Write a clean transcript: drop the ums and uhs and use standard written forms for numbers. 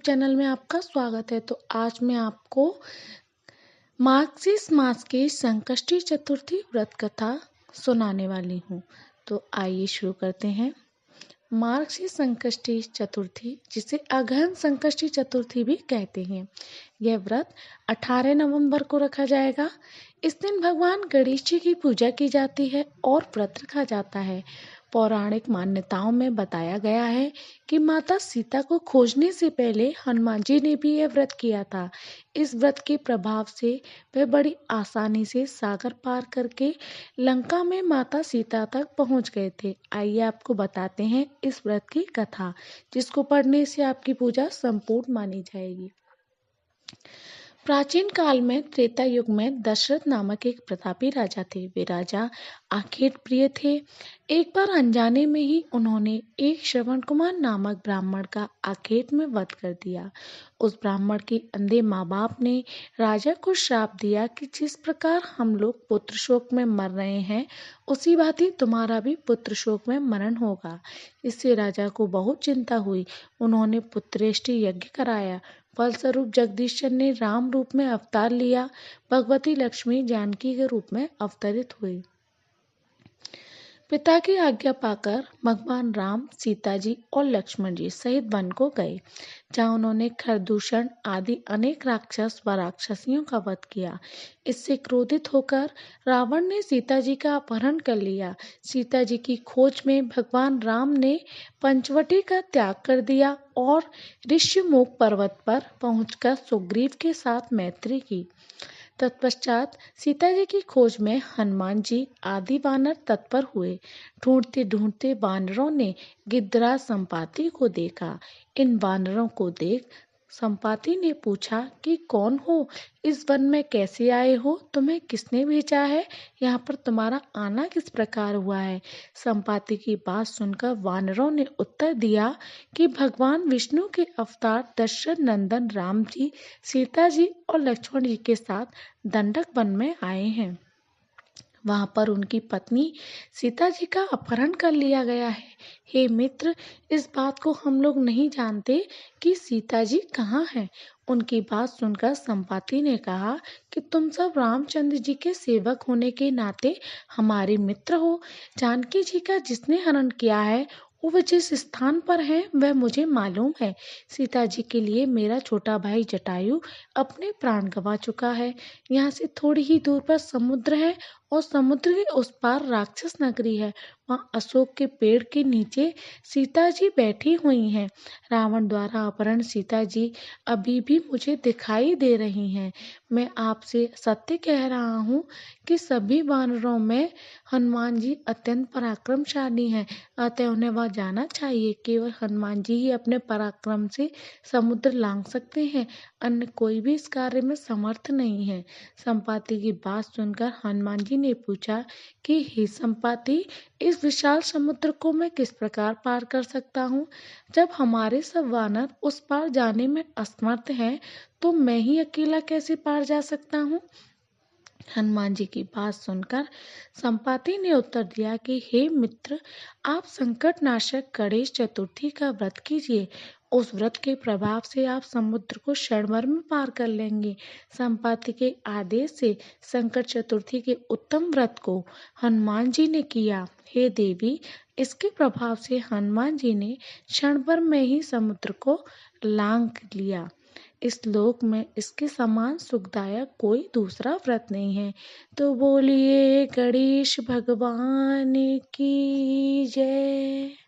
Channel में आपका स्वागत है। तो आज मैं आपको मार्गशीर्ष मास की संकष्टी चतुर्थी व्रत कथा सुनाने वाली हूँ। तो आइए शुरू करते हैं। मार्गशीर्ष संकष्टी चतुर्थी, जिसे अगहन संकष्टी चतुर्थी भी कहते हैं, यह व्रत 18 नवंबर को रखा जाएगा। इस दिन भगवान गणेश जी की पूजा की जाती है और व्रत रखा जाता है। पौराणिक मान्यताओं में बताया गया है कि माता सीता को खोजने से पहले हनुमान जी ने भी यह व्रत किया था। इस व्रत के प्रभाव से वे बड़ी आसानी से सागर पार करके लंका में माता सीता तक पहुंच गए थे। आइए आपको बताते हैं इस व्रत की कथा, जिसको पढ़ने से आपकी पूजा संपूर्ण मानी जाएगी। प्राचीन काल में त्रेता युग में दशरथ नामक एक प्रतापी राजा थे। वे राजा आखेट प्रिय थे। एक बार अनजाने में ही उन्होंने एक श्रवण कुमार नामक ब्राह्मण का आखेट में वध कर दिया। उस ब्राह्मण के अंधे माँ बाप ने राजा को श्राप दिया कि जिस प्रकार हम लोग पुत्र शोक में मर रहे हैं, उसी भांति तुम्हारा भी पुत्र शोक में मरण होगा। इससे राजा को बहुत चिंता हुई। उन्होंने पुत्रेष्टि यज्ञ कराया। फलस्वरूप जगदीश्वर ने राम रूप में अवतार लिया। भगवती लक्ष्मी जानकी के रूप में अवतरित हुई। पिता की आज्ञा पाकर भगवान राम सीता जी और लक्ष्मण जी सहित वन को गए, जहाँ उन्होंने खरदूषण आदि अनेक राक्षस व राक्षसियों का वध किया। इससे क्रोधित होकर रावण ने सीता जी का अपहरण कर लिया। सीता जी की खोज में भगवान राम ने पंचवटी का त्याग कर दिया और ऋष्यमुख पर्वत पर पहुंचकर सुग्रीव के साथ मैत्री की। तत्पश्चात सीता जी की खोज में हनुमान जी आदि वानर तत्पर हुए। ढूंढते ढूंढते वानरों ने गिद्धराज संपाति को देखा। इन वानरों को देख संपाति ने पूछा कि कौन हो, इस वन में कैसे आए हो, तुम्हें किसने भेजा है, यहाँ पर तुम्हारा आना किस प्रकार हुआ है। संपाति की बात सुनकर वानरों ने उत्तर दिया कि भगवान विष्णु के अवतार दशरथ नंदन राम जी सीता जी और लक्ष्मण जी के साथ दंडक वन में आए हैं। वहां पर उनकी पत्नी सीता जी का अपहरण कर लिया गया है। हे मित्र, इस बात को हम लोग नहीं जानते कि सीता जी कहाँ हैं। उनकी बात सुनकर संपाति ने कहा कि तुम सब रामचंद्र जी के सेवक होने के नाते हमारे मित्र हो। जानकी जी का जिसने हरण किया है, वो जिस स्थान पर है वह मुझे मालूम है। सीता जी के लिए मेरा छोटा भाई जटायु अपने प्राण गंवा चुका है। यहाँ से थोड़ी ही दूर पर समुद्र है और समुद्र के उस पार राक्षस नगरी है। वहाँ अशोक के पेड़ के नीचे सीता जी बैठी हुई हैं। रावण द्वारा अपहरण सीता जी अभी भी मुझे दिखाई दे रही हैं। मैं आपसे सत्य कह रहा हूँ कि सभी वानरों में हनुमान जी अत्यंत पराक्रमशाली हैं। अतः उन्हें वह जाना चाहिए। केवल हनुमान जी ही अपने पराक्रम से समुद्र लांघ सकते हैं, अन्य कोई भी इस कार्य में समर्थ नहीं है। संपाति की बात सुनकर हनुमान जी ने पूछा कि हे संपाति, इस विशाल समुद्र को मैं किस प्रकार पार कर सकता हूँ। जब हमारे सब वानर उस पार जाने में असमर्थ हैं, तो मैं ही अकेला कैसे पार जा सकता हूँ। हनुमान जी की बात सुनकर संपाति ने उत्तर दिया कि हे मित्र, आप संकट नाशक गणेश चतुर्थी का व्रत कीजिए। उस व्रत के प्रभाव से आप समुद्र को क्षण भर में पार कर लेंगे। संपाति के आदेश से संकट चतुर्थी के उत्तम व्रत को हनुमान जी ने किया। हे देवी, इसके प्रभाव से हनुमान जी ने क्षण भर में ही समुद्र को लांघ लिया। इस लोक में इसके समान सुखदायक कोई दूसरा व्रत नहीं है। तो बोलिए गणेश भगवान की जय।